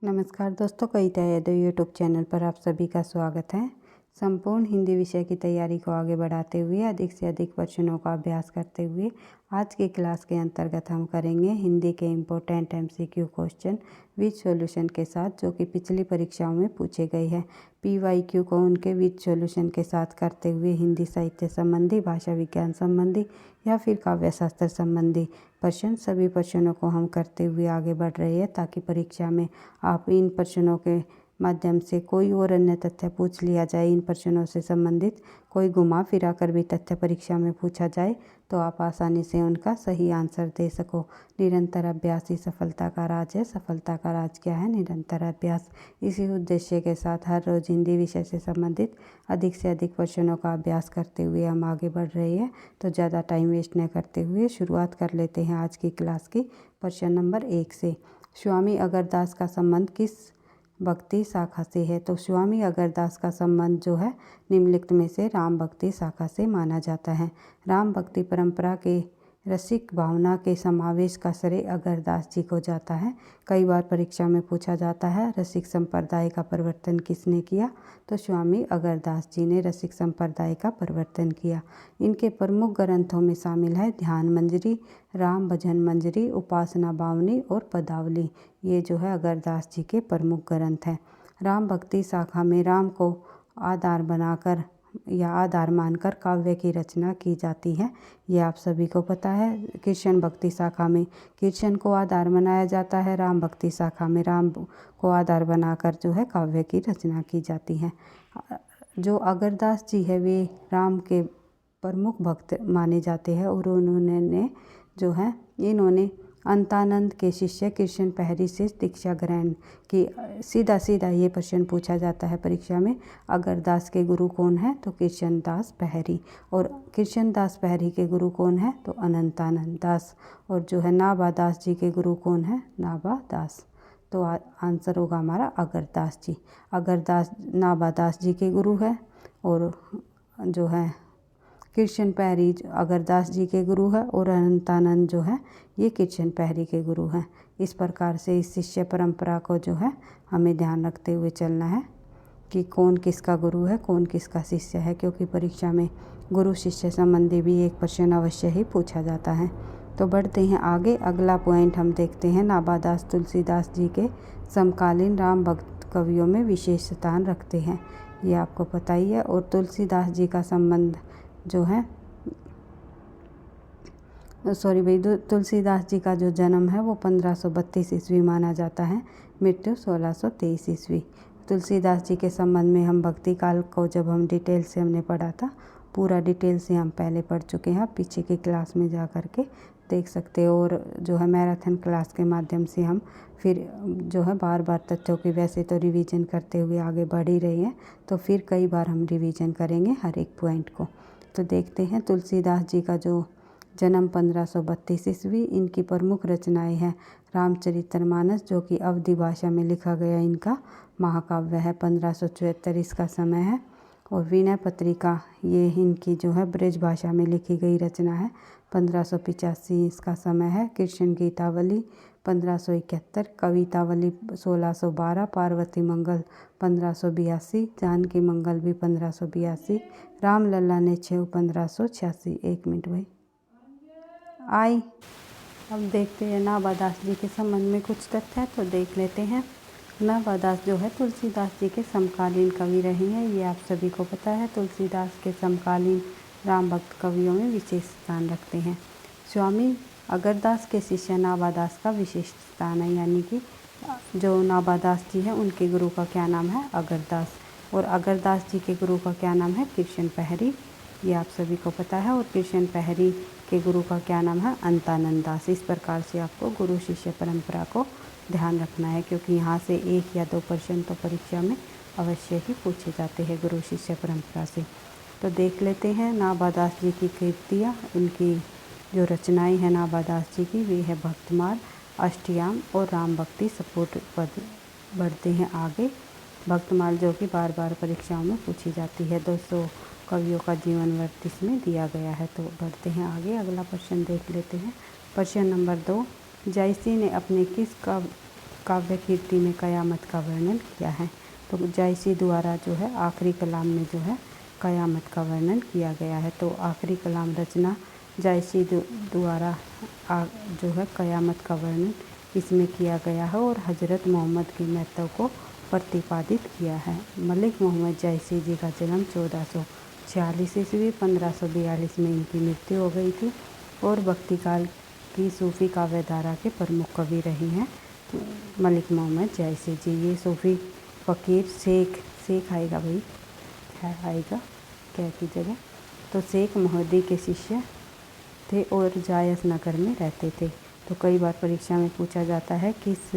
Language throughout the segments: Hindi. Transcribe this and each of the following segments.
नमस्कार दोस्तों, कविता यादव यूट्यूब चैनल पर आप सभी का स्वागत है। संपूर्ण हिंदी विषय की तैयारी को आगे बढ़ाते हुए अधिक से अधिक प्रश्नों का अभ्यास करते हुए आज की क्लास के अंतर्गत हम करेंगे हिंदी के important MCQ question with solution के साथ, जो कि पिछली परीक्षाओं में पूछे गए हैं। पीवाईक्यू को उनके विद सॉल्यूशन के साथ करते हुए हिंदी साहित्य संबंधी, भाषा विज्ञान संबंधी या फिर काव्य शास्त्र संबंधी प्रश्न, सभी प्रश्नों को हम करते हुए आगे बढ़ रहे हैं, ताकि परीक्षा में आप इन प्रश्नों के माध्यम से कोई और अन्य तथ्य पूछ लिया जाए, इन प्रश्नों से संबंधित कोई घुमा फिरा कर भी तथ्य परीक्षा में पूछा जाए तो आप आसानी से उनका सही आंसर दे सको। निरंतर अभ्यास ही सफलता का राज है। सफलता का राज क्या है? निरंतर अभ्यास। इसी उद्देश्य के साथ हर रोज हिंदी विषय से संबंधित अधिक से अधिक प्रश्नों का अभ्यास करते हुए हम आगे बढ़ रहे हैं। तो ज़्यादा टाइम वेस्ट न करते हुए शुरुआत कर लेते हैं आज की क्लास की। प्रश्न नंबर 1 से, स्वामी अगरदास का संबंध किस भक्ति शाखा से है? तो स्वामी अगरदास का संबंध जो है निम्नलिखित में से राम भक्ति शाखा से माना जाता है। राम भक्ति परंपरा के रसिक भावना के समावेश का श्रेय अगरदास जी को जाता है। कई बार परीक्षा में पूछा जाता है रसिक संप्रदाय का प्रवर्तन किसने किया? तो स्वामी अगरदास जी ने रसिक संप्रदाय का प्रवर्तन किया। इनके प्रमुख ग्रंथों में शामिल है ध्यान मंजरी, राम भजन मंजरी, उपासना बावनी और पदावली। ये जो है अगरदास जी के प्रमुख ग्रंथ हैं। राम भक्ति शाखा में राम को आधार बनाकर या आधार मानकर काव्य की रचना की जाती है, ये आप सभी को पता है। कृष्ण भक्ति शाखा में कृष्ण को आधार बनाया जाता है, राम भक्ति शाखा में राम को आधार बनाकर जो है काव्य की रचना की जाती है। जो अगरदास जी है वे राम के प्रमुख भक्त माने जाते हैं और उन्होंने जो है इन्होंने अंतानंद के शिष्य कृष्ण पहरी से दीक्षा ग्रहण की। सीधा सीधा ये प्रश्न पूछा जाता है परीक्षा में, अगरदास के गुरु कौन है? तो कृष्णदास पहरी। और कृष्णदास पहरी के गुरु कौन है? तो अनंतानंद दास। और जो है नाभादास जी के गुरु कौन है? नाभादास। तो आंसर होगा हमारा अगरदास जी। अगरदास नाभादास जी के गुरु है और जो है कृष्ण पहरी अगरदास जी के गुरु है और अनंतानंद जो है ये कृष्ण पहरी के गुरु हैं। इस प्रकार से इस शिष्य परंपरा को जो है हमें ध्यान रखते हुए चलना है कि कौन किसका गुरु है, कौन किसका शिष्य है, क्योंकि परीक्षा में गुरु शिष्य संबंधी भी एक प्रश्न अवश्य ही पूछा जाता है। तो बढ़ते हैं आगे। अगला पॉइंट हम देखते हैं, नाभादास तुलसीदास जी के समकालीन राम भक्त कवियों में विशेष स्थान रखते हैं, ये आपको पता ही है। और तुलसीदास जी का संबंध जो है तुलसीदास जी का जो जन्म है वो 1532 ईस्वी माना जाता है, मृत्यु 1623 ईस्वी। तुलसीदास जी के संबंध में हम भक्ति काल को जब हम डिटेल से हमने पढ़ा था, पूरा डिटेल से हम पहले पढ़ चुके हैं, पीछे की क्लास में जा कर के देख सकते हो। और जो है मैराथन क्लास के माध्यम से हम फिर जो है बार बार तथ्यों की वैसे तो रिवीजन करते हुए आगे बढ़ ही रहे हैं, तो फिर कई बार हम रिवीजन करेंगे हर एक पॉइंट को। तो देखते हैं तुलसीदास जी का जो जन्म 1532 ईस्वी। इनकी प्रमुख रचनाएं हैं रामचरितमानस, जो कि अवधी भाषा में लिखा गया इनका महाकाव्य है। 1574 इसका समय है। और विनय पत्रिका ये इनकी जो है ब्रज भाषा में लिखी गई रचना है। 1585 इसका समय है। कृष्ण गीतावली 1571, कवितावली 1612, पार्वती मंगल 1582, जानकी मंगल भी 1582, रामलला ने 1586। 1 मिनट भाई आई। अब देखते हैं नाभादास जी के संबंध में कुछ तथ्य है, तो देख लेते हैं। नाभादास जो है तुलसीदास जी के समकालीन कवि रहे हैं, ये आप सभी को पता है। तुलसीदास के समकालीन राम भक्त कवियों में विशेष स्थान रखते हैं। स्वामी अगरदास के शिष्य नाभादास का विशेष स्थान है, यानी कि जो नाभादास जी हैं उनके गुरु का क्या नाम है? अगरदास। और अगरदास जी के गुरु का क्या नाम है? कृष्ण पहरी, ये आप सभी को पता है। और कृष्ण पहरी के गुरु का क्या नाम है? अंतानंद दास। इस प्रकार से आपको गुरु शिष्य परंपरा को ध्यान रखना है, क्योंकि यहाँ से 1 या 2 प्रश्न तो परीक्षा में अवश्य ही पूछे जाते हैं गुरु शिष्य परंपरा से। तो देख लेते हैं नाभादास जी की कृतियाँ। उनकी जो रचनाएं हैं नाभादास जी की, वे है भक्तमाल, अष्टयाम और राम भक्ति सपोर्ट पद। बढ़ते हैं आगे। भक्तमाल जो कि बार बार परीक्षाओं में पूछी जाती है। 200 कवियों का जीवन वृत्त इसमें दिया गया है। तो बढ़ते हैं आगे, अगला प्रश्न देख लेते हैं। प्रश्न नंबर 2, जायसी ने अपने किस काव्य कीर्ति में कयामत का वर्णन किया है। तो जायसी द्वारा जो है आखिरी कलाम में जो है कयामत का वर्णन किया गया है। तो आखिरी कलाम रचना जायसी द्वारा जो है कयामत का वर्णन इसमें किया गया है और हज़रत मोहम्मद की महत्व को प्रतिपादित किया है। मलिक मोहम्मद जायसी जी का जन्म 1446 ईस्वी 1542 में इनकी मृत्यु हो गई थी और भक्ति काल की सूफ़ी काव्य धारा के प्रमुख कवि रही हैं मलिक मोहम्मद जायसी जी। ये सूफ़ी फ़कीर शेख आएगा भाई, क्या आएगा क्या की जगह, तो शेख मोहद्दी के शिष्य थे और जायस नगर में रहते थे। तो कई बार परीक्षा में पूछा जाता है किस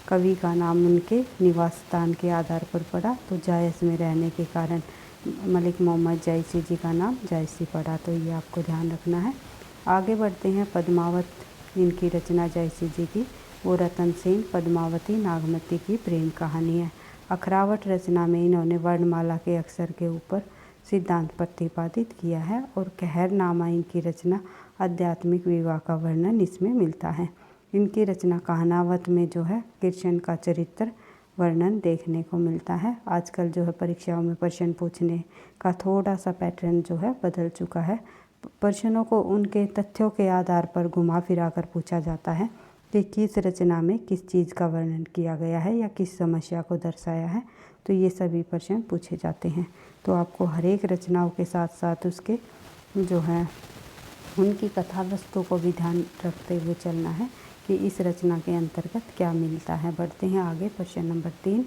कवि का नाम उनके निवास स्थान के आधार पर पड़ा, तो जायस में रहने के कारण मलिक मोहम्मद जायसी जी का नाम जायसी पड़ा। तो ये आपको ध्यान रखना है। आगे बढ़ते हैं। पद्मावत इनकी रचना जायसी जी की, वो रतन सेन पद्मावती नागमती की प्रेम कहानी है। अखरावट रचना में इन्होंने वर्णमाला के अक्षर के ऊपर सिद्धांत प्रतिपादित किया है और कहरनामा इनकी रचना आध्यात्मिक विवाह का वर्णन इसमें मिलता है। इनकी रचना कहानावत में जो है कृष्ण का चरित्र वर्णन देखने को मिलता है। आजकल जो है परीक्षाओं में प्रश्न पूछने का थोड़ा सा पैटर्न जो है बदल चुका है। प्रश्नों को उनके तथ्यों के आधार पर घुमा फिरा कर पूछा जाता है कि किस रचना में किस चीज़ का वर्णन किया गया है या किस समस्या को दर्शाया है। तो ये सभी प्रश्न पूछे जाते हैं। तो आपको हर एक रचनाओं के साथ साथ उसके जो है उनकी कथा वस्तु को भी ध्यान रखते हुए चलना है कि इस रचना के अंतर्गत क्या मिलता है। बढ़ते हैं आगे। प्रश्न नंबर 3,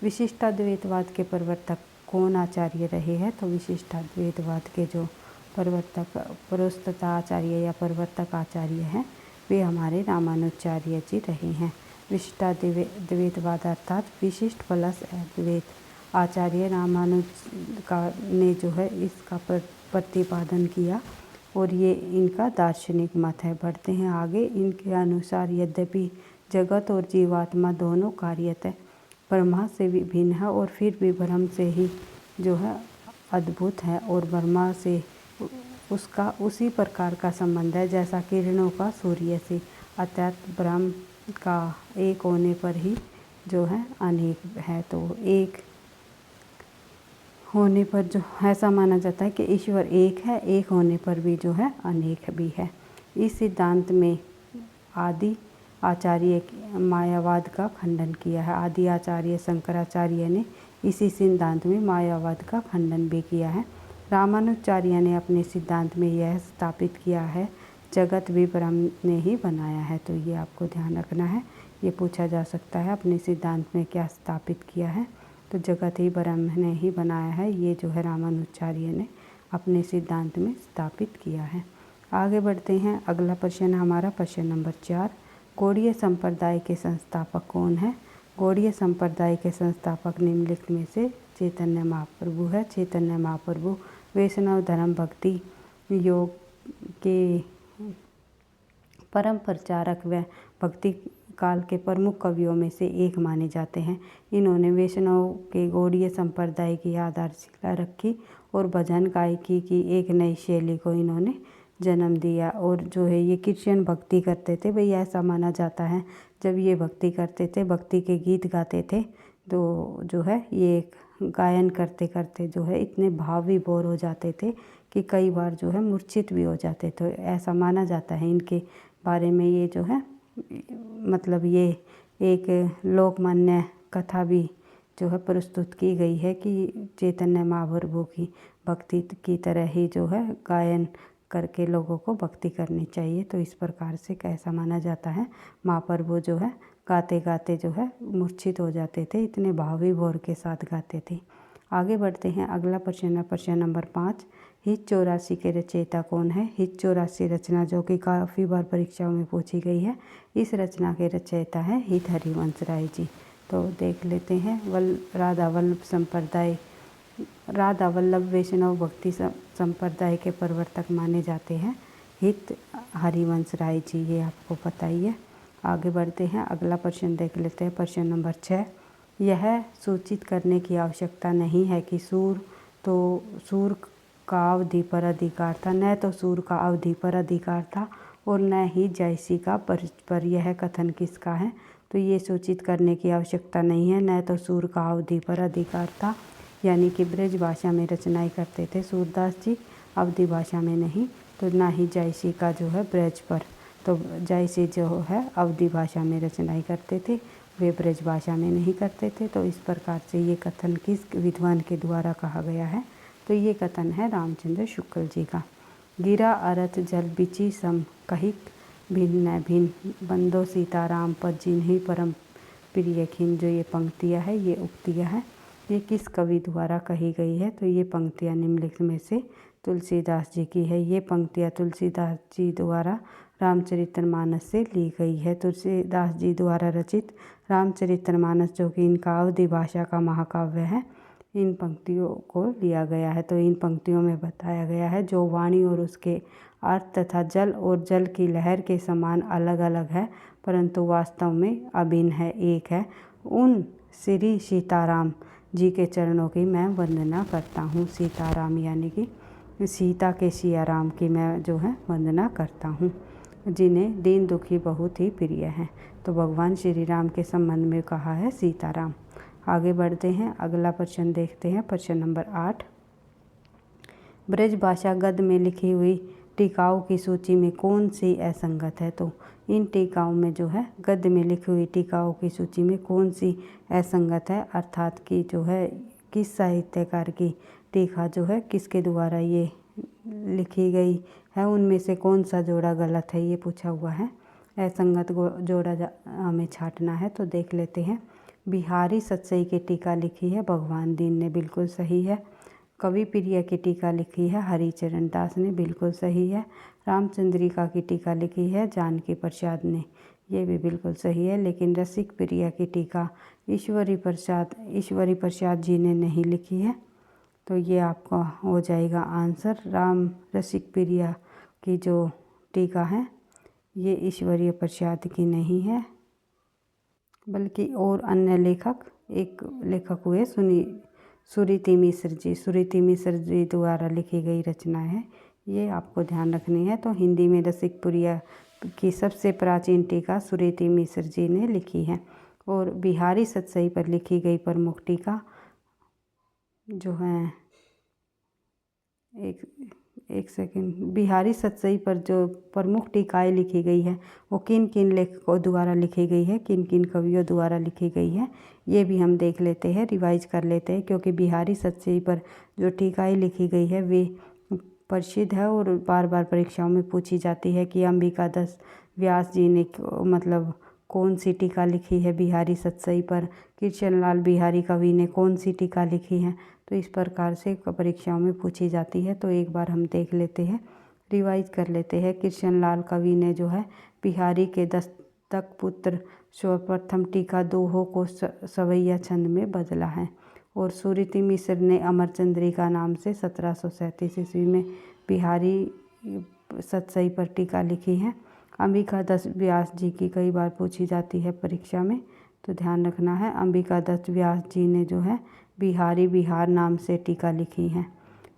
विशिष्टाद्वैतवाद के प्रवर्तक कौन आचार्य रहे हैं? तो विशिष्टाद्वैतवाद के जो प्रवर्तक परोस्तता आचार्य या प्रवर्तक आचार्य हैं वे हमारे रामानुजाचार्य जी रहे हैं। विशिष्टाद्वैतवाद अर्थात विशिष्ट प्लस अद्वैत आचार्य ने जो है इसका प्रतिपादन किया और ये इनका दार्शनिक मत है। बढ़ते हैं आगे। इनके अनुसार यद्यपि जगत और जीवात्मा दोनों कार्यतः ब्रह्मा से विभिन्न है और फिर भी ब्रह्म से ही जो है अद्भुत है और ब्रह्मा से उसका उसी प्रकार का संबंध है जैसा किरणों का सूर्य से, अर्थात ब्रह्म का एक होने पर ही जो है अनेक है। तो एक होने पर जो ऐसा माना जाता है कि ईश्वर एक है, एक होने पर भी जो है अनेक भी है। इस सिद्धांत में आदि आचार्य मायावाद का खंडन किया है। आदि आचार्य शंकराचार्य ने इसी सिद्धांत में मायावाद का खंडन भी किया है। रामानुजाचार्य ने अपने सिद्धांत में यह स्थापित किया है जगत भी ब्रह्म ने ही बनाया है। तो ये आपको ध्यान रखना है, ये पूछा जा सकता है अपने सिद्धांत में क्या स्थापित किया है, तो जगत ही ब्रह्म ने ही बनाया है। ये जो है रामानुजाचार्य ने अपने सिद्धांत में स्थापित किया है। आगे बढ़ते हैं। अगला प्रश्न हमारा प्रश्न नंबर 4, गौड़ीय संप्रदाय के संस्थापक कौन है? गौड़ीय संप्रदाय के संस्थापक निम्नलिखित में से चैतन्य महाप्रभु है। चैतन्य महाप्रभु वैष्णव धर्म भक्ति योग के परम प्रचारक व भक्ति काल के प्रमुख कवियों में से एक माने जाते हैं। इन्होंने वैष्णव के गौड़ीय संप्रदाय की आधारशिला रखी और भजन गायकी की एक नई शैली को इन्होंने जन्म दिया। और जो है ये कृष्ण भक्ति करते थे भाई, ऐसा माना जाता है जब ये भक्ति करते थे, भक्ति के गीत गाते थे, तो जो है ये गायन करते करते जो है इतने भाव विभोर हो जाते थे कि कई बार जो है मूर्छित भी हो जाते। तो ऐसा माना जाता है इनके बारे में। ये जो है मतलब ये एक लोकमान्य कथा भी जो है प्रस्तुत की गई है कि चैतन्य महाप्रभु की भक्ति की तरह ही जो है गायन करके लोगों को भक्ति करनी चाहिए। तो इस प्रकार से कैसा माना जाता है, महाप्रभु जो है गाते गाते जो है मूर्छित हो जाते थे, इतने भाव विभोर के साथ गाते थे। आगे बढ़ते हैं। अगला प्रश्न है प्रश्न नंबर 5, हित 84 के रचयिता कौन है? हित 84 रचना जो कि काफ़ी बार परीक्षाओं में पूछी गई है, इस रचना के रचयिता है हित हरिवंश राय जी। तो देख लेते हैं। राधा वल्लभ वैष्णव भक्ति संप्रदाय के प्रवर्तक माने जाते हैं हित हरिवंश राय जी, ये आपको पता ही है। आगे बढ़ते हैं। अगला प्रश्न देख लेते हैं प्रश्न नंबर 6, यह सूचित करने की आवश्यकता नहीं है कि सूर का अवधि पर अधिकार था, न तो सूर का अवधि पर अधिकार था और न ही जायसी का पर यह कथन किसका है? तो तो ये सूचित करने की आवश्यकता नहीं है। न तो सूर का अवधि पर अधिकार था, यानी कि ब्रज भाषा में रचनाएं करते थे सूरदास जी, अवधि भाषा में नहीं। तो ना ही जयसी का जो है ब्रज पर, तो जयसी जो है अवधि भाषा में रचनाएं करते थे, वे ब्रज भाषा में नहीं करते थे। तो इस प्रकार से ये कथन किस विद्वान के द्वारा कहा गया है? तो ये कथन है रामचंद्र शुक्ल जी का। गिरा अरथ जल बिची सम कहिक भिन्न भिन्न बंदो सीताराम पर जिन्हीं परम प्रिय खिन। जो ये पंक्तियाँ है, ये उक्तियाँ हैं, ये किस कवि द्वारा कही गई है? तो ये पंक्तियाँ निम्नलिखित में से तुलसीदास जी की है। ये पंक्तियाँ तुलसीदास जी द्वारा रामचरितमानस से ली गई है। तुलसीदास जी द्वारा रचित रामचरितमानस, जो कि इनका अवधि भाषा का महाकाव्य है, इन पंक्तियों को लिया गया है। तो इन पंक्तियों में बताया गया है जो वाणी और उसके अर्थ तथा जल और जल की लहर के समान अलग अलग है, परंतु वास्तव में अभिन्न है, एक है। उन श्री सीताराम जी के चरणों की मैं वंदना करता हूँ। सीताराम यानी कि सीता के सिया राम की मैं जो है वंदना करता हूँ, जिन्हें दीन दुखी बहुत ही प्रिय हैं। तो भगवान श्री राम के संबंध में कहा है सीताराम। आगे बढ़ते हैं, अगला प्रश्न देखते हैं, प्रश्न नंबर 8। ब्रज भाषा गद्य में लिखी हुई टीकाओं की सूची में कौन सी असंगत है? तो इन टीकाओं में जो है गद्य में लिखी हुई टीकाओं की सूची में कौन सी असंगत है, अर्थात कि जो है किस साहित्यकार की टीका जो है किसके द्वारा ये लिखी गई है, उनमें से कौन सा जोड़ा गलत है, ये पूछा हुआ है। असंगत जोड़ा हमें छांटना है, तो देख लेते हैं। बिहारी सतसई की टीका लिखी है भगवान दीन ने, बिल्कुल सही है। कवि प्रिय की टीका लिखी है हरिचरण दास ने, बिल्कुल सही है। रामचंद्रिका की टीका लिखी है जानकी प्रसाद ने, ये भी बिल्कुल सही है। लेकिन रसिक प्रिय की टीका ईश्वरी प्रसाद जी ने नहीं लिखी है, तो ये आपका हो जाएगा आंसर। राम रसिक प्रिय की जो टीका है ये ईश्वरीय प्रसाद की नहीं है, बल्कि और अन्य एक लेखक हुए सुरीति मिश्र जी। सुरीति मिश्र जी द्वारा लिखी गई रचना है, ये आपको ध्यान रखनी है। तो हिंदी में रसिक प्रिय की सबसे प्राचीन टीका सुरीति मिश्र जी ने लिखी है। और बिहारी सतसई पर लिखी गई प्रमुख टीका जो है, एक सेकंड, बिहारी सतसई पर जो प्रमुख टीकाएँ लिखी गई है वो किन किन लेखकों द्वारा लिखी गई है, किन किन कवियों द्वारा लिखी गई है, ये भी हम देख लेते हैं, रिवाइज कर लेते हैं। क्योंकि बिहारी सतसई पर जो टीकाएँ लिखी गई है वे प्रसिद्ध है और बार बार परीक्षाओं में पूछी जाती है कि अंबिका दास व्यास जी ने मतलब कौन सी टीका लिखी है बिहारी सतसई पर, कृष्णलाल बिहारी कवि ने कौन सी टीका लिखी है। तो इस प्रकार से परीक्षाओं में पूछी जाती है। तो एक बार हम देख लेते हैं, रिवाइज कर लेते हैं। कृष्णलाल कवि ने जो है बिहारी के दस्तक पुत्र सर्वप्रथम टीका दोहों को सवैया छंद में बदला है। और सुरीति मिश्र ने अमरचंद्रिका नाम से 1737 ईस्वी में बिहारी सतसई पर टीका लिखी है। अंबिका दास व्यास जी की कई बार पूछी जाती है परीक्षा में, तो ध्यान रखना है। अंबिका दास व्यास जी ने जो है बिहारी बिहार नाम से टीका लिखी है।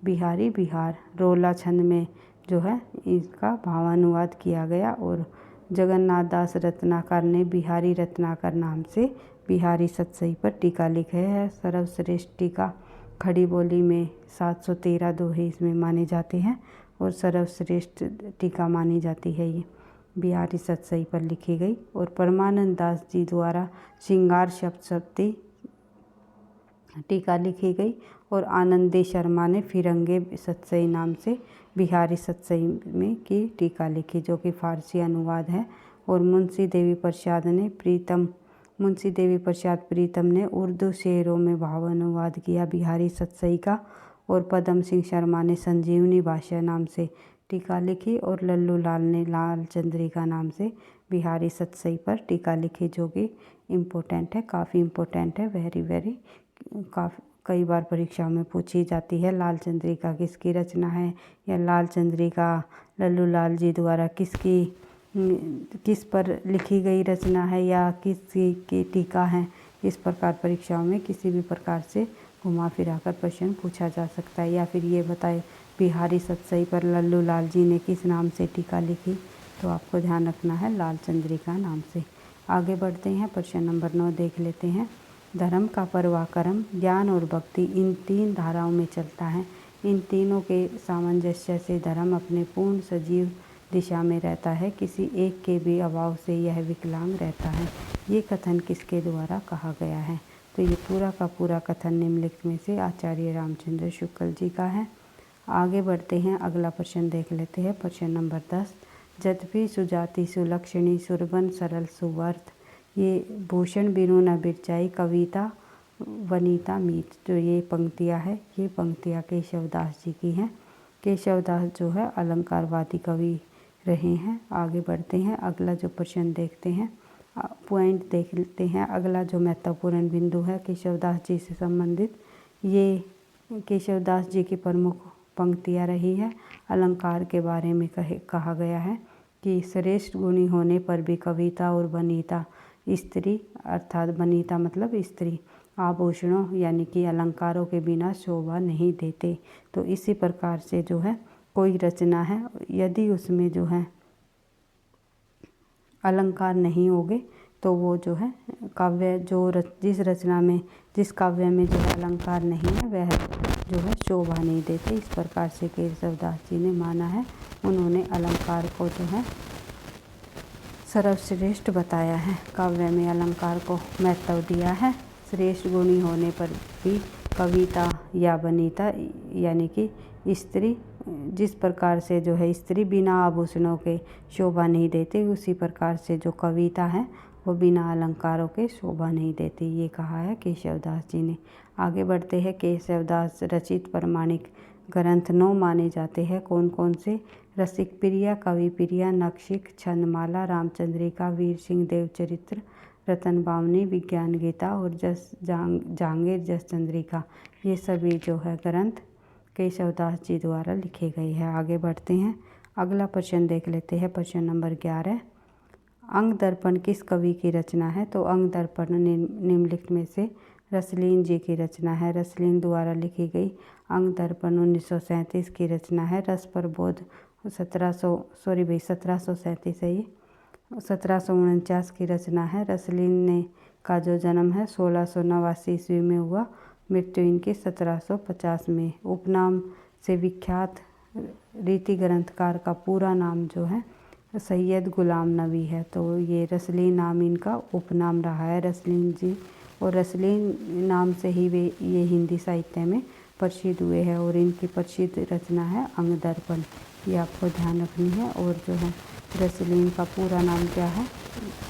बिहारी बिहार रोला छंद में जो है इसका भावानुवाद किया गया। और जगन्नाथ दास रत्नाकर ने बिहारी रत्नाकर नाम से बिहारी सतसई पर टीका लिखे है। सर्वश्रेष्ठ टीका खड़ी बोली में 713 दोहे इसमें माने जाते हैं और सर्वश्रेष्ठ टीका मानी जाती है ये बिहारी सतसई पर लिखी गई। और परमानंद दास जी द्वारा श्रृंगार सप्तशती टीका लिखी गई। और आनंदी शर्मा ने फिरंगे सतसई नाम से बिहारी सतसई में की टीका लिखी, जो कि फारसी अनुवाद है। और मुंशी देवी प्रसाद प्रीतम ने उर्दू शेरों में भावानुवाद किया बिहारी सतसई का। और पदम सिंह शर्मा ने संजीवनी भाषा नाम से टीका लिखी। और लल्लू लाल ने लाल चंद्रिका नाम से बिहारी सतसई पर टीका लिखी, जो कि इम्पोर्टेंट है, काफ़ी इम्पोर्टेंट है, वेरी कई बार परीक्षाओं में पूछी जाती है। लाल चंद्रिका किसकी रचना है, या लाल चंद्रिका लल्लू लाल जी द्वारा किस पर लिखी गई रचना है, या किसी की टीका है। इस प्रकार परीक्षाओं में किसी भी प्रकार से घुमा फिरा कर प्रश्न पूछा जा सकता है। या फिर ये बताए बिहारी सतसई पर लल्लू लाल जी ने किस नाम से टीका लिखी, तो आपको ध्यान रखना है लाल चंद्रिका नाम से। आगे बढ़ते हैं, प्रश्न नंबर 9 देख लेते हैं। धर्म का परवाक्रम ज्ञान और भक्ति इन 3 धाराओं में चलता है। इन तीनों के सामंजस्य से धर्म अपने पूर्ण सजीव दिशा में रहता है। किसी एक के भी अभाव से यह विकलांग रहता है। ये कथन किसके द्वारा कहा गया है? तो ये पूरा का पूरा कथन निम्नलिखित में से आचार्य रामचंद्र शुक्ल जी का है। आगे बढ़ते हैं, अगला प्रश्न देख लेते हैं। प्रश्न नंबर 10। यद्यपि सुजाति सुलक्षणी सुरबन सरल सुवर्थ, ये भूषण बिनु न बिरचाई कविता वनीता मीत। जो ये पंक्तियाँ है, ये पंक्तियाँ केशवदास जी की हैं। केशवदास जो है अलंकारवादी कवि रहे हैं। आगे बढ़ते हैं, अगला जो प्रश्न देखते हैं, पॉइंट देख लेते हैं। अगला जो महत्वपूर्ण बिंदु है केशवदास जी से संबंधित, ये केशवदास जी की प्रमुख पंक्तियाँ रही है। अलंकार के बारे में कहा गया है कि श्रेष्ठ गुणी होने पर भी कविता और वनीता स्त्री, अर्थात वनीता मतलब स्त्री, आभूषणों यानी कि अलंकारों के बिना शोभा नहीं देते। तो इसी प्रकार से जो है कोई रचना है, यदि उसमें जो है अलंकार नहीं होंगे तो वो जो है काव्य जिस काव्य में जो है अलंकार नहीं है वह जो है शोभा नहीं देते। इस प्रकार से केशवदास जी ने माना है। उन्होंने अलंकार को जो है सर्वश्रेष्ठ बताया है, काव्य में अलंकार को महत्व दिया है। श्रेष्ठ गुणी होने पर भी कविता या वनीता यानी कि स्त्री, जिस प्रकार से जो है स्त्री बिना आभूषणों के शोभा नहीं देती, उसी प्रकार से जो कविता है वो बिना अलंकारों के शोभा नहीं देती। ये कहा है केशवदास जी ने। आगे बढ़ते हैं, केशवदास रचित प्रमाणिक ग्रंथ 9 माने जाते हैं। कौन कौन से? रसिक प्रिया, कवि प्रिया, नक्षिक, छंदमाला, रामचंद्रिका, वीर सिंह देव चरित्र, रतन बावनी, विज्ञान गीता और जहांगीर जस चंद्रिका। ये सभी जो है ग्रंथ केशवदास जी द्वारा लिखे गए हैं। आगे बढ़ते हैं, अगला प्रश्न देख लेते हैं। प्रश्न नंबर 11। अंग दर्पण किस कवि की रचना है? तो अंग दर्पण निम्नलिखित में से रसलीन जी की रचना है। रसलीन द्वारा लिखी गई अंग दर्पण 1937 की रचना है। रस प्रबोध 1737 है, ये 1749 की रचना है। रसलीन ने का जो जन्म है 1689 ईस्वी में हुआ, मृत्यु इनकी 1750 में। उपनाम से विख्यात रीति ग्रंथकार का पूरा नाम जो है सैयद गुलाम नबी है। तो ये रसलीन नाम इनका उपनाम रहा है, रसलीन जी। और रसलीन नाम से ही ये हिंदी साहित्य में प्रसिद्ध हुए हैं। और इनकी प्रसिद्ध रचना है अंग दर्पण, ये आपको ध्यान रखनी है। और जो है रसलीन का पूरा नाम क्या है?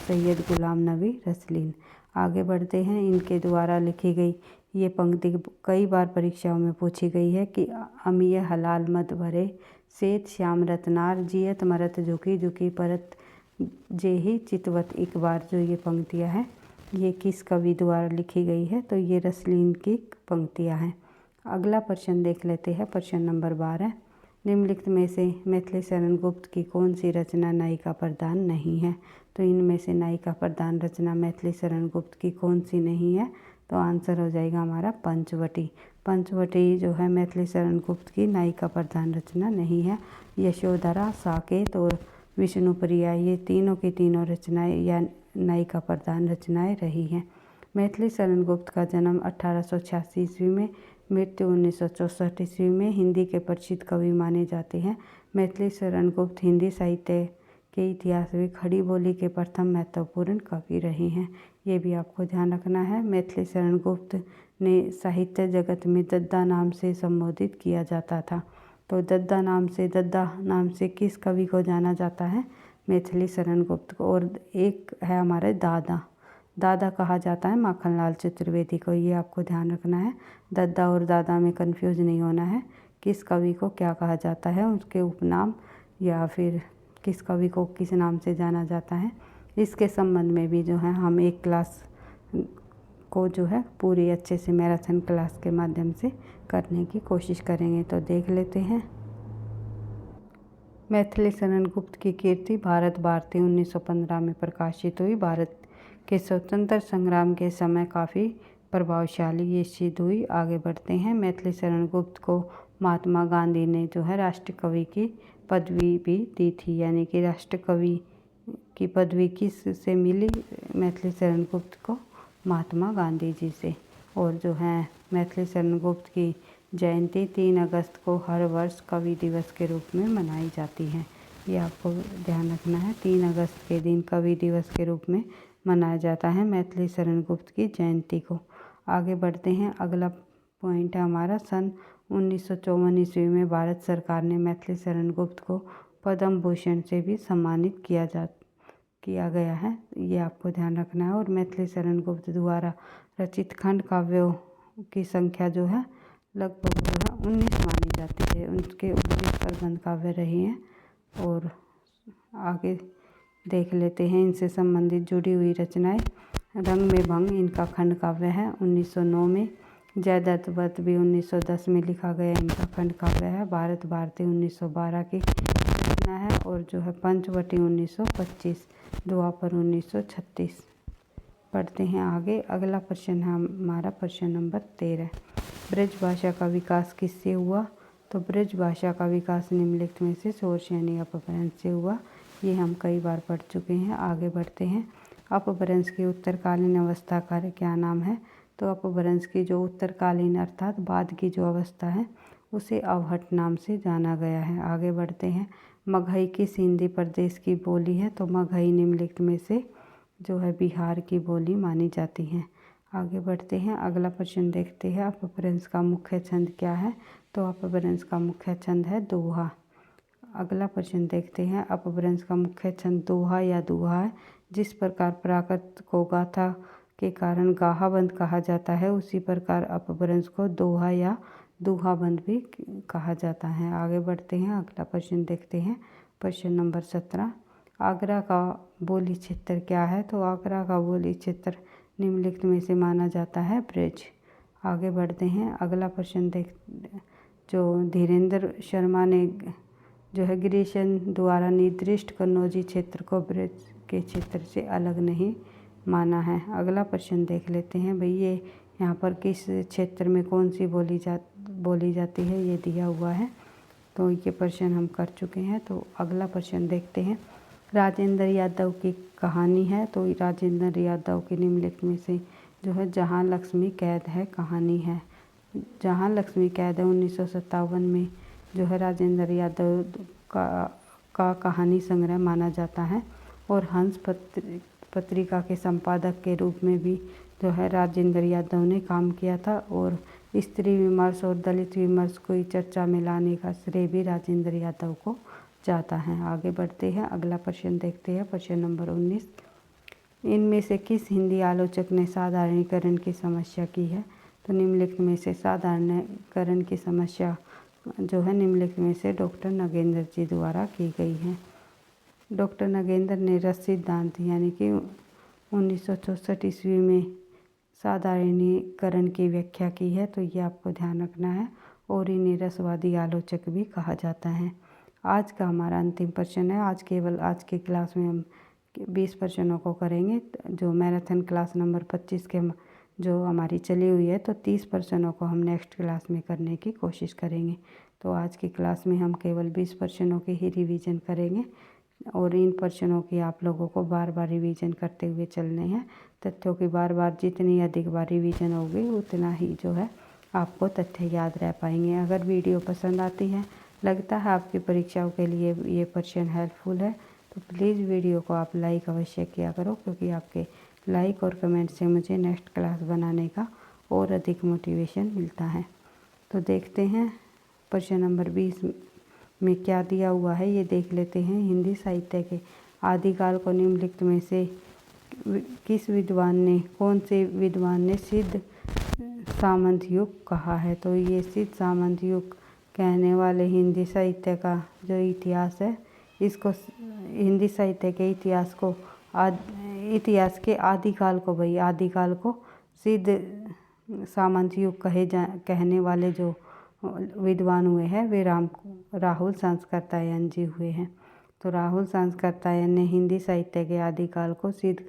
सैयद गुलाम नबी रसलीन। आगे बढ़ते हैं, इनके द्वारा लिखी गई ये पंक्ति कई बार परीक्षाओं में पूछी गई है कि अमीय हलाल मत भरे सेत श्याम रतनार जियत मरत झुकी झुकी परत जेही चितवत। एक बार जो ये पंक्तियाँ हैं ये किस कवि द्वारा लिखी गई है? तो ये रसलीन की पंक्तियाँ हैं। अगला प्रश्न देख लेते हैं। प्रश्न नंबर 12। निम्नलिखित में से मैथिली शरण गुप्त की कौन सी रचना नायिका प्रधान नहीं है? तो इनमें से नायिका प्रधान रचना मैथिली शरण गुप्त की कौन सी नहीं है? तो आंसर हो जाएगा हमारा पंचवटी। पंचवटी जो है मैथिली शरण गुप्त की नायिका प्रधान रचना नहीं है। यशोधरा, साकेत और विष्णुप्रिया, ये तीनों की तीनों रचनाएं या नायिका प्रधान रचनाएं रही हैं। मैथिली शरण गुप्त का जन्म 1886 ईस्वी में, मृत्यु 1964 ईस्वी में। हिंदी के प्रसिद्ध कवि माने जाते हैं। मैथिली शरण गुप्त हिंदी साहित्य के इतिहास में खड़ी बोली के प्रथम महत्वपूर्ण कवि रहे हैं। ये भी आपको ध्यान रखना है। मैथिली शरण गुप्त ने साहित्य जगत में दद्दा नाम से संबोधित किया जाता था। तो दद्दा नाम से किस कवि को जाना जाता है? मैथिली शरण गुप्त को। और एक है हमारे दादा कहा जाता है माखनलाल चतुर्वेदी को। ये आपको ध्यान रखना है। दद्दा और दादा में कंफ्यूज नहीं होना है। किस कवि को क्या कहा जाता है, उसके उपनाम या फिर किस कवि को किस नाम से जाना जाता है, इसके संबंध में भी जो है हम एक क्लास को जो है पूरी अच्छे से मैराथन क्लास के माध्यम से करने की कोशिश करेंगे। तो देख लेते हैं। मैथिली शरण गुप्त की कीर्ति भारत भारती 1915 में प्रकाशित हुई। भारत के स्वतंत्र संग्राम के समय काफ़ी प्रभावशाली ये सिद्ध हुई। आगे बढ़ते हैं। मैथिली शरण गुप्त को महात्मा गांधी ने जो है राष्ट्र कवि की पदवी भी दी थी, यानी कि राष्ट्र कवि की पदवी किस से मिली? मैथिली शरण गुप्त को महात्मा गांधी जी से। और जो है मैथिली शरण गुप्त की जयंती 3 अगस्त को हर वर्ष कवि दिवस के रूप में मनाई जाती है। ये आपको ध्यान रखना है, 3 अगस्त के दिन कवि दिवस के रूप में मनाया जाता है मैथिली शरण गुप्त की जयंती को। आगे बढ़ते हैं, अगला पॉइंट है हमारा, सन 1954 ईस्वी में भारत सरकार ने मैथिली शरण गुप्त को पद्म भूषण से भी सम्मानित किया गया है। ये आपको ध्यान रखना है। और मैथिली शरण गुप्त द्वारा रचित खंड काव्यों की संख्या जो है लगभग जो है 19 मानी जाती है। उनके 19 प्रबंध काव्य रहे हैं। और आगे देख लेते हैं इनसे संबंधित जुड़ी हुई रचनाएं। रंग में भंग इनका खंड काव्य है 1909 में। जयदत्त वध भी 1910 में लिखा गया इनका खंड काव्य है। भारत भारती 1912 की रचना है। और जो है पंचवटी 1925, द्वापर 1936। पढ़ते हैं आगे, अगला प्रश्न है हमारा प्रश्न नंबर 13। ब्रज भाषा का विकास किससे हुआ? तो ब्रज भाषा का विकास निम्नलिखित में से शौरसेनी अपभ्रंश से हुआ। ये हम कई बार पढ़ चुके हैं। आगे बढ़ते हैं, अपभ्रंश की उत्तरकालीन अवस्था का क्या नाम है? तो अपभ्रंश की जो उत्तरकालीन अर्थात बाद की जो अवस्था है उसे अवहट नाम से जाना गया है। आगे बढ़ते हैं, मगही किस हिंदी प्रदेश की बोली है? तो मगही निम्नलिखित में से जो है बिहार की बोली मानी जाती है। आगे बढ़ते हैं, अगला प्रश्न देखते हैं, अपभ्रंश का मुख्य छंद क्या है? तो अपभ्रंश का मुख्य छंद है दोहा। अगला प्रश्न देखते हैं, अपभ्रंश का मुख्य छंद दोहा या दुहा है। जिस प्रकार प्राकृत को गाथा के कारण गाहाबंद कहा जाता है, उसी प्रकार अपभ्रंश को दोहा या दुहाबंद भी कहा जाता है। आगे बढ़ते हैं, अगला प्रश्न देखते हैं, प्रश्न नंबर 17। आगरा का बोली क्षेत्र क्या है? तो आगरा का बोली क्षेत्र निम्नलिखित में से माना जाता है ब्रज। आगे बढ़ते हैं, अगला प्रश्न जो धीरेन्द्र शर्मा ने जो है गिरीशन द्वारा निर्दिष्ट कन्नौजी क्षेत्र को ब्रज के क्षेत्र से अलग नहीं माना है। अगला प्रश्न देख लेते हैं भाई, ये यहाँ पर किस क्षेत्र में कौन सी बोली जाती है ये दिया हुआ है। तो ये प्रश्न हम कर चुके हैं। तो अगला प्रश्न देखते हैं, राजेंद्र यादव की कहानी है। तो राजेंद्र यादव की निम्नलिखित में से जो है जहाँ लक्ष्मी कैद है कहानी है। जहाँ लक्ष्मी कैद है 1957 में जो है राजेंद्र यादव का कहानी संग्रह माना जाता है। और हंस पत्रिका के संपादक के रूप में भी जो है राजेंद्र यादव ने काम किया था। और स्त्री विमर्श और दलित विमर्श को चर्चा में लाने का श्रेय भी राजेंद्र यादव को जाता है। आगे बढ़ते हैं, अगला प्रश्न देखते हैं, प्रश्न नंबर 19। इनमें से किस हिंदी आलोचक ने साधारणीकरण की समस्या की है? तो निम्नलिखित में से साधारणीकरण की समस्या जो है निम्नलिखित में से डॉक्टर नगेंद्र जी द्वारा की गई है। डॉक्टर नगेंद्र ने रस सिद्धांत यानी कि 1964 ईस्वी में साधारणीकरण की व्याख्या की है। तो ये आपको ध्यान रखना है। और इन्हें रसवादी आलोचक भी कहा जाता है। आज का हमारा अंतिम प्रश्न है। आज के क्लास में हम 20 प्रश्नों को करेंगे। जो मैराथन क्लास नंबर 25 के जो हमारी चली हुई है, तो 30 प्रश्नों को हम नेक्स्ट क्लास में करने की कोशिश करेंगे। तो आज की क्लास में हम केवल 20 प्रश्नों के ही रिवीजन करेंगे। और इन प्रश्नों की आप लोगों को बार बार रिवीजन करते हुए चलने हैं। तथ्यों की बार जितनी अधिक बार रिवीजन होगी उतना ही जो है आपको तथ्य याद रह पाएंगे। अगर वीडियो पसंद आती है, लगता है आपकी परीक्षाओं के लिए ये प्रश्न हेल्पफुल है, तो प्लीज़ वीडियो को आप लाइक अवश्य किया करो, क्योंकि आपके लाइक और कमेंट से मुझे नेक्स्ट क्लास बनाने का और अधिक मोटिवेशन मिलता है। तो देखते हैं प्रश्न नंबर 20 में क्या दिया हुआ है, ये देख लेते हैं। हिंदी साहित्य के आदिकाल को निम्नलिखित में से कौन से विद्वान ने सिद्ध सामंत युग कहा है? तो ये सिद्ध सामंत युग कहने वाले हिंदी साहित्य का जो इतिहास है, इसको हिंदी साहित्य के इतिहास के आदिकाल को सिद्ध सामंत युग कहने वाले जो विद्वान हुए हैं वे राहुल सांस्कृतायन जी हुए हैं। तो राहुल सांस्कृतायन ने हिंदी साहित्य के आदिकाल को सिद्ध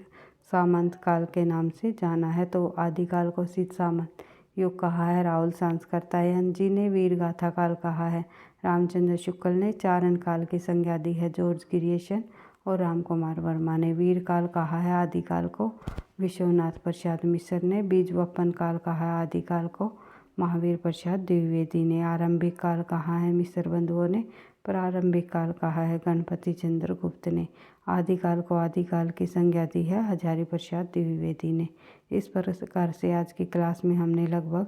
सामंत काल के नाम से जाना है। तो आदिकाल को सिद्ध सामंत युग कहा है राहुल सांस्कृतायन जी ने। वीर गाथा काल कहा है रामचंद्र शुक्ल ने। चारण काल की संज्ञा दी है जॉर्ज ग्रियर्सन। और राम कुमार वर्मा ने। वीर काल कहा है आदिकाल को विश्वनाथ प्रसाद मिश्र ने। बीजवपन काल कहा है आदिकाल को महावीर प्रसाद द्विवेदी ने। आरंभिक काल कहा है मिश्र बंधुओं ने। प्रारंभिक काल कहा है गणपति चंद्र गुप्त ने। आदिकाल को आदिकाल की संज्ञा दी है हजारी प्रसाद द्विवेदी ने। इस प्रकार से आज की क्लास में हमने लगभग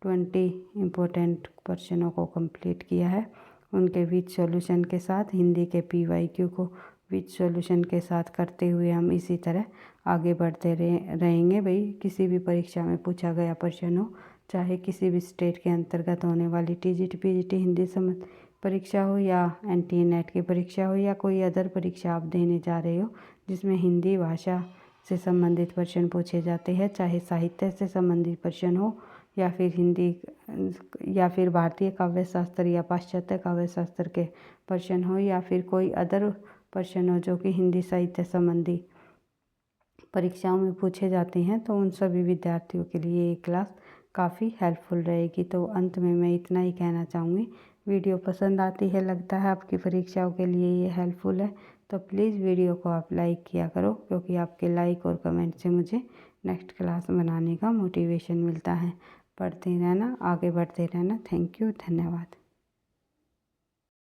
20 इम्पोर्टेंट क्वेश्चनों को कंप्लीट किया है, उनके विद सॉल्यूशन के साथ। हिंदी के PYQ को विद सॉल्यूशन के साथ करते हुए हम इसी तरह आगे बढ़ते रहेंगे। भाई किसी भी परीक्षा में पूछा गया प्रश्न हो, चाहे किसी भी स्टेट के अंतर्गत होने वाली TGT PGT हिंदी संबंधी परीक्षा हो या NTA NET की परीक्षा हो या कोई अदर परीक्षा आप देने जा रहे हो जिसमें हिंदी भाषा से संबंधित प्रश्न पूछे जाते हैं, चाहे साहित्य से संबंधित प्रश्न हो या फिर हिंदी या फिर भारतीय काव्य शास्त्र या पाश्चात्य काव्य शास्त्र के प्रश्न हो या फिर कोई अदर प्रश्न हो जो कि हिंदी साहित्य संबंधी परीक्षाओं में पूछे जाते हैं, तो उन सभी विद्यार्थियों के लिए ये क्लास काफ़ी हेल्पफुल रहेगी। तो अंत में मैं इतना ही कहना चाहूँगी, वीडियो पसंद आती है, लगता है आपकी परीक्षाओं के लिए ये हेल्पफुल है, तो प्लीज़ वीडियो को आप लाइक किया करो, क्योंकि आपके लाइक और कमेंट से मुझे नेक्स्ट क्लास बनाने का मोटिवेशन मिलता है। पढ़ते रहना, आगे बढ़ते रहना। थैंक यू, धन्यवाद।